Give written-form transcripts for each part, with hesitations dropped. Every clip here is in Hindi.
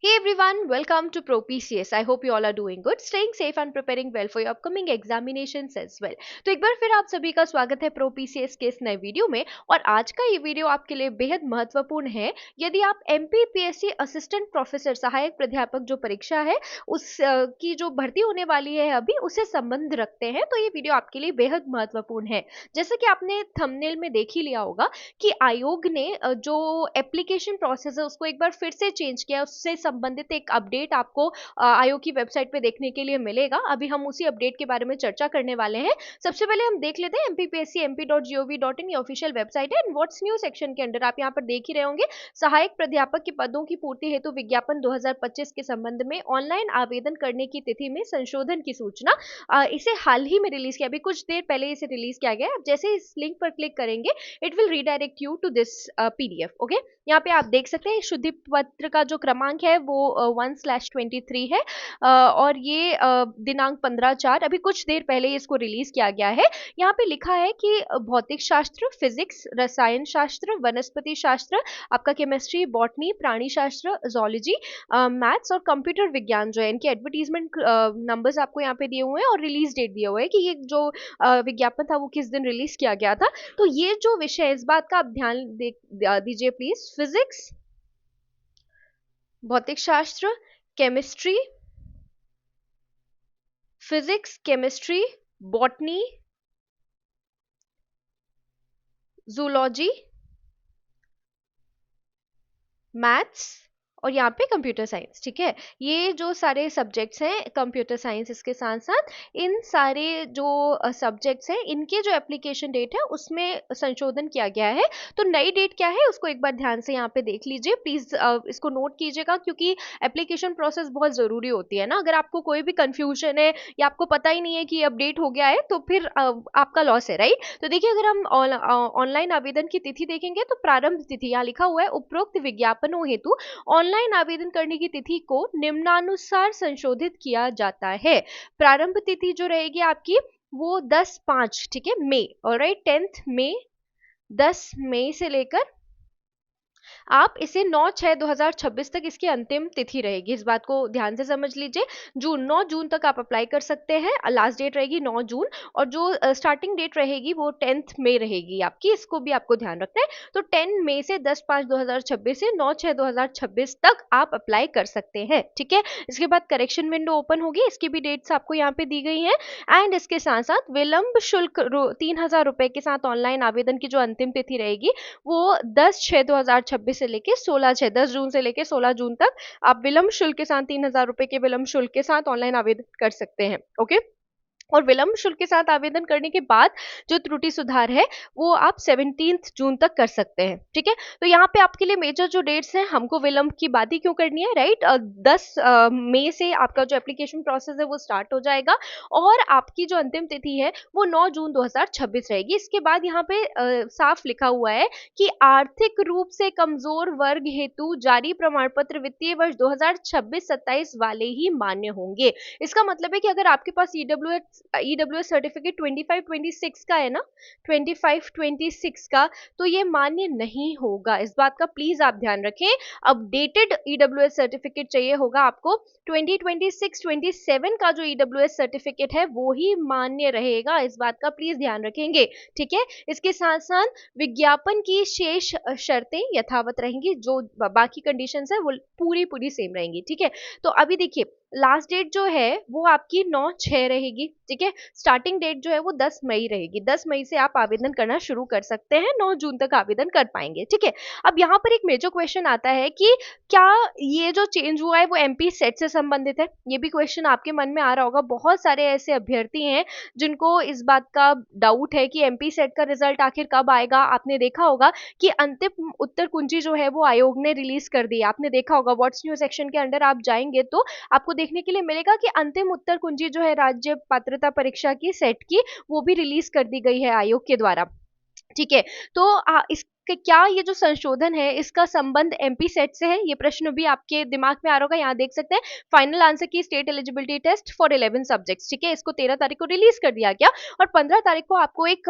Hey everyone, welcome to ProPCS. I hope you all are doing good, staying safe and preparing well for your upcoming examinations as well. तो एक बार फिर आप सभी का स्वागत है ProPCS के इस नए वीडियो में। और आज का ये वीडियो आपके लिए बेहद महत्वपूर्ण है। यदि आप MPPSC असिस्टेंट प्रोफेसर सहायक प्राध्यापक जो परीक्षा है उस की जो भर्ती होने वाली है अभी उससे संबंध रखते हैं तो ये वीडियो आपके लिए बेहद महत्वपूर्ण है। जैसे कि आपने थंबनेल में देख ही लिया होगा कि आयोग ने जो एप्लीकेशन प्रोसेस है उसको एक बार फिर से चेंज किया, उससे संबंधित एक अपडेट आपको आयोग की वेबसाइट पे देखने के लिए मिलेगा। अभी हम उसी अपडेट के बारे में चर्चा करने वाले हैं। सबसे पहले हम देख लेते हैं mpsc.mp.gov.in ये ऑफिशियल वेबसाइट है। व्हाट्स न्यू सेक्शन के अंदर आप यहाँ पर देख ही रहे होंगे, सहायक प्राध्यापक के पदों की पूर्ति हेतु विज्ञापन 2025 के संबंध में ऑनलाइन आवेदन करने की तिथि में संशोधन की सूचना। इसे हाल ही में रिलीज किया, अभी कुछ देर पहले इसे रिलीज किया गया है। आप जैसे इस लिंक पर क्लिक करेंगे it will redirect you to this PDF। Okay, यहाँ पे आप देख सकते हैं शुद्धि पत्र का जो क्रमांक है वो 1/23 है और ये दिनांक 15/4, अभी कुछ देर पहले ही इसको रिलीज किया गया है। यहाँ पे लिखा है कि भौतिक शास्त्र, फिजिक्स, रसायन शास्त्र, वनस्पति शास्त्र, आपका केमिस्ट्री, बॉटनी, प्राणी शास्त्र, जोलॉजी, मैथ्स और कंप्यूटर विज्ञान जो है इनके एडवर्टीजमेंट नंबर्स आपको यहाँ पे दिए हुए हैं और रिलीज डेट दिया हुआ है कि ये जो विज्ञापन था वो किस दिन रिलीज किया गया था। तो ये जो विषय है इस बात का आप ध्यान दीजिए प्लीज। फिजिक्स, भौतिक शास्त्र, chemistry, physics, chemistry, botany, zoology, maths और यहाँ पे कंप्यूटर साइंस। ठीक है, ये जो सारे सब्जेक्ट्स हैं कंप्यूटर साइंस, इसके साथ साथ इन सारे जो सब्जेक्ट्स हैं इनके जो एप्लीकेशन डेट है उसमें संशोधन किया गया है। तो नई डेट क्या है उसको एक बार ध्यान से यहाँ पे देख लीजिए प्लीज, इसको नोट कीजिएगा क्योंकि एप्लीकेशन प्रोसेस बहुत ज़रूरी होती है ना। अगर आपको कोई भी कंफ्यूजन है या आपको पता ही नहीं है कि अपडेट हो गया है तो फिर आपका लॉस है, राइट। तो देखिए, अगर हम ऑनलाइन आवेदन की तिथि देखेंगे तो प्रारंभ तिथि यहाँ लिखा हुआ है, उपरोक्त विज्ञापनों हेतु ऑनलाइन आवेदन करने की तिथि को निम्नानुसार संशोधित किया जाता है। प्रारंभ तिथि जो रहेगी आपकी वो 10/5, ठीक है, मई, ऑलराइट, 10 मई, 10 मई से लेकर आप इसे 9/6/2026 तक इसकी अंतिम तिथि रहेगी। इस बात को ध्यान से समझ लीजिए। 9 जून तक आप अप्लाई कर सकते हैं, लास्ट डेट रहेगी 9 जून और जो स्टार्टिंग डेट रहेगी वो 10 मई रहेगी आपकी, इसको भी आपको ध्यान रखना है। तो 10 मई से 10/5/2026 से 9/6/2026 तक आप अप्लाई कर सकते हैं। ठीक है, इसके बाद करेक्शन विंडो ओपन होगी, इसकी भी डेट्स आपको यहाँ पे दी गई हैं। एंड इसके साथ साथ विलंब शुल्क 3000 रुपए के साथ ऑनलाइन आवेदन की जो अंतिम तिथि रहेगी वो 10/6/2026 से लेके 16/6, 10 जून से लेके 16 जून तक आप विलंब शुल्क के साथ 3000 रुपए के विलंब शुल्क के साथ ऑनलाइन आवेदन कर सकते हैं। ओके, और विलंब शुल्क के साथ आवेदन करने के बाद जो त्रुटि सुधार है वो आप 17 जून तक कर सकते हैं। ठीक है, तो यहाँ पे आपके लिए मेजर जो डेट्स हैं, हमको विलंब की बात ही क्यों करनी है, राइट। 10 मई से आपका जो एप्लीकेशन प्रोसेस है वो स्टार्ट हो जाएगा और आपकी जो अंतिम तिथि है वो 9 जून 2026 रहेगी। इसके बाद यहाँ पे साफ लिखा हुआ है कि आर्थिक रूप से कमजोर वर्ग हेतु जारी प्रमाण पत्र वित्तीय वर्ष 2026-27 वाले ही मान्य होंगे। इसका मतलब है कि अगर आपके पास ईडब्ल्यूएस सर्टिफिकेट 25-26 का है ना, 25-26 का, तो ये मान्य नहीं होगा। इस बात का प्लीज आप ध्यान रखें। अपडेटेड ईडब्ल्यूएस सर्टिफिकेट चाहिए होगा आपको। 2026-27 का जो ईडब्ल्यूएस सर्टिफिकेट है वो ही मान्य रहेगा, इस बात का प्लीज ध्यान रखेंगे। ठीक है, इसके साथ साथ विज्ञापन की शेष शर्तें यथावत रहेंगी, जो बाकी कंडीशंस है वो पूरी सेम रहेंगी। ठीक है, तो अभी देखिए लास्ट डेट जो है वो आपकी 9/6 रहेगी। ठीक है, स्टार्टिंग डेट जो है वो 10 मई रहेगी। 10 मई से आप आवेदन करना शुरू कर सकते हैं, 9 जून तक आवेदन कर पाएंगे। ठीक है, अब यहाँ पर एक मेजर क्वेश्चन आता है कि क्या ये जो चेंज हुआ है वो MP सेट से संबंधित है। ये भी क्वेश्चन आपके मन में आ रहा होगा। बहुत सारे ऐसे अभ्यर्थी हैं जिनको इस बात का डाउट है कि MP सेट का रिजल्ट आखिर कब आएगा। आपने देखा होगा कि अंतिम उत्तर कुंजी जो है वो आयोग ने रिलीज कर दी। आपने देखा होगा व्हाट्स न्यू सेक्शन के अंदर आप जाएंगे तो आपको देखने के लिए मिलेगा कि अंतिम उत्तर कुंजी जो है राज्य पात्रता परीक्षा की सेट की वो भी रिलीज कर दी गई है आयोग के द्वारा। ठीक है, तो इसके कि क्या ये जो संशोधन है इसका संबंध एमपी सेट से है? ये प्रश्न भी आपके दिमाग में आ रहा होगा, यहाँ देख सकते हैं फाइनल आंसर की state eligibility test for 11 subjects, ठीक है। इसको 13 तारीख को रिलीज कर दिया गया और 15 तारीख को आपको एक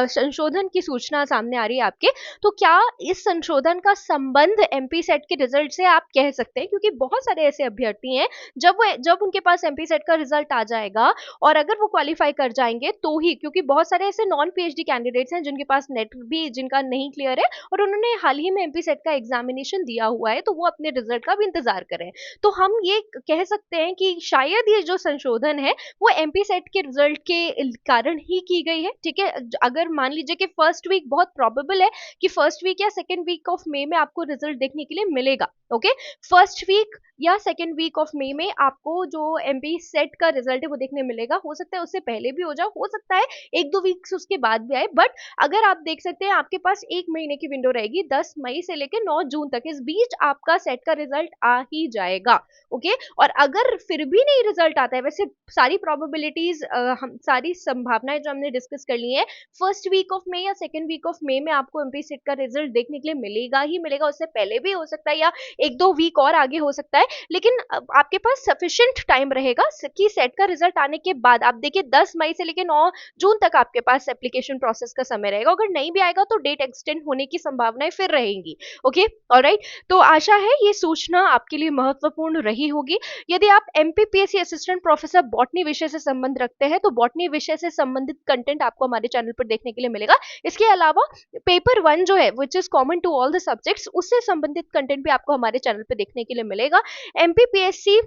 संशोधन की सूचना सामने आ रही है आपके। तो क्या इस संशोधन का संबंध एमपी सेट के रिजल्ट से आप कह सकते हैं? क्योंकि बहुत सारे ऐसे अभ्यर्थी हैं जब उनके पास एमपी सेट का रिजल्ट आ जाएगा और अगर वो क्वालिफाई कर जाएंगे तो ही, क्योंकि बहुत सारे ऐसे नॉन पीएचडी कैंडिडेट्स हैं जिनके पास नेट भी जिनका नहीं क्लियर है और उन्होंने हाल ही में एमपी सेट का एग्जामिनेशन दिया हुआ है, तो वो अपने रिजल्ट का भी इंतजार करें। तो हम ये कह सकते हैं कि शायद ये जो संशोधन है वो एमपी सेट के रिजल्ट के कारण ही की गई है, ठीक है। अगर मान लीजिए कि फर्स्ट वीक, बहुत प्रोबेबल है कि फर्स्ट वीक या सेकेंड वीक ऑफ मई में आपको रिजल्ट देखने के लिए मिलेगा, ओके। फर्स्ट वीक या सेकेंड वीक ऑफ मई में आपको जो एमपी सेट का रिजल्ट है वो देखने मिलेगा। हो सकता है उससे पहले भी हो जाए, हो सकता है एक दो वीक्स उसके बाद भी आए, बट अगर आप देख सकते हैं आपके पास एक महीने की विंडो रहेगी, 10 मई से लेकर 9 जून तक, इस बीच आपका सेट का रिजल्ट आ ही जाएगा, ओके। और अगर फिर भी नहीं रिजल्ट आता है, वैसे सारी प्रोबेबिलिटीज, हम सारी संभावनाएं जो हमने डिस्कस कर ली है, फर्स्ट वीक ऑफ मई या सेकेंड वीक ऑफ मई में आपको एमपी सेट का रिजल्ट देखने के लिए मिलेगा ही मिलेगा। उससे पहले भी हो सकता है या एक दो वीक और आगे हो सकता है, लेकिन आपके पास सफिशिएंट टाइम रहेगा कि सेट का रिजल्ट आने के बाद, आप देखिए 10 मई से लेकर 9 जून तक आपके पास एप्लीकेशन प्रोसेस का समय रहेगा। अगर नहीं भी आएगा तो डेट एक्सटेंड होने की संभावनाएं फिर रहेंगी, ओके, ऑलराइट। तो आशा है ये सूचना आपके लिए महत्वपूर्ण रही होगी। यदि आप एमपीपीएससी असिस्टेंट प्रोफेसर बॉटनी विषय से संबंध रखते हैं तो बॉटनी विषय से संबंधित कंटेंट आपको हमारे चैनल पर देखने के लिए मिलेगा। इसके अलावा पेपर 1 जो है which is common to all the subjects, उससे संबंधित कंटेंट भी आपको हमारे चैनल पे देखने के लिए मिलेगा। MPPSC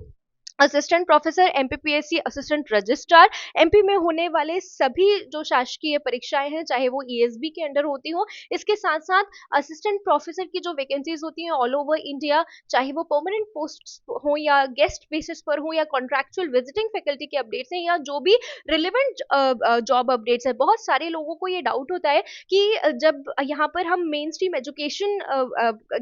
assistant professor, MPPSC assistant registrar, MP में होने वाले सभी जो शासकीय परीक्षाएं हैं, चाहे वो ईएसबी के अंडर होती हो, इसके साथ साथ असिस्टेंट प्रोफेसर की जो वैकेंसीज होती हैं ऑल ओवर इंडिया, चाहे वो परमानेंट पोस्ट हो या गेस्ट बेसिस पर हो या कॉन्ट्रैक्चुअल विजिटिंग फैकल्टी के अपडेट्स हैं या जो भी रिलेवेंट जॉब अपडेट्स है। बहुत सारे लोगों को ये डाउट होता है कि जब यहाँ पर हम मेन स्ट्रीम एजुकेशन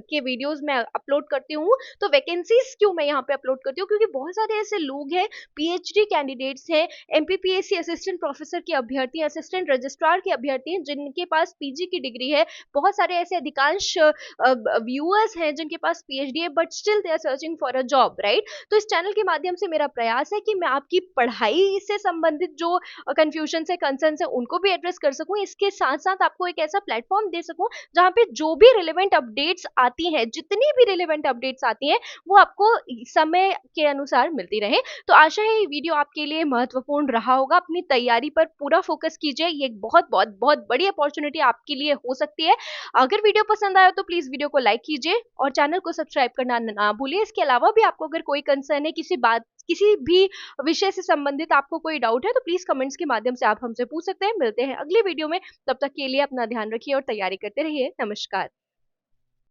के वीडियोज में अपलोड करती हूँ तो वैकेंसीज क्यों मैं यहाँ पे अपलोड करती हूँ, क्योंकि बहुत सारे ऐसे लोग हैं, पीएचडी कैंडिडेट्स हैं, एमपीपीएससी असिस्टेंट प्रोफेसर के अभ्यर्थी, असिस्टेंट रजिस्ट्रार के अभ्यर्थी हैं जिनके पास पीजी की डिग्री है। बहुत सारे ऐसे अधिकांश व्यूअर्स हैं जिनके पास पीएचडी है but still they are searching for a job, right. तो इस चैनल के माध्यम से मेरा प्रयास है कि मैं आपकी पढ़ाई से संबंधित जो कंफ्यूजन है, कंसर्न है, उनको भी एड्रेस कर सकूं, इसके साथ साथ आपको एक ऐसा प्लेटफॉर्म दे सकूं जहां पे जो भी रिलेवेंट अपडेट्स आती हैं, जितनी भी रिलेवेंट अपडेट्स आती हैं वो आपको समय के अनुसार मिलती रहे। तो आशा है ये वीडियो आपके लिए महत्वपूर्ण रहा होगा। अपनी तैयारी पर पूरा फोकस कीजिए, ये एक बहुत बहुत बहुत बड़ी अपॉर्चुनिटी आपके लिए हो सकती है। अगर वीडियो पसंद आया तो प्लीज वीडियो को लाइक कीजिए और चैनल को सब्सक्राइब करना ना भूलिए। इसके अलावा भी आपको अगर कोई कंसर्न है, किसी भी विषय से संबंधित आपको कोई डाउट है तो प्लीज कमेंट्स के माध्यम से आप हमसे पूछ सकते हैं। मिलते हैं अगली वीडियो में, तब तक के लिए अपना ध्यान रखिए और तैयारी करते रहिए। नमस्कार।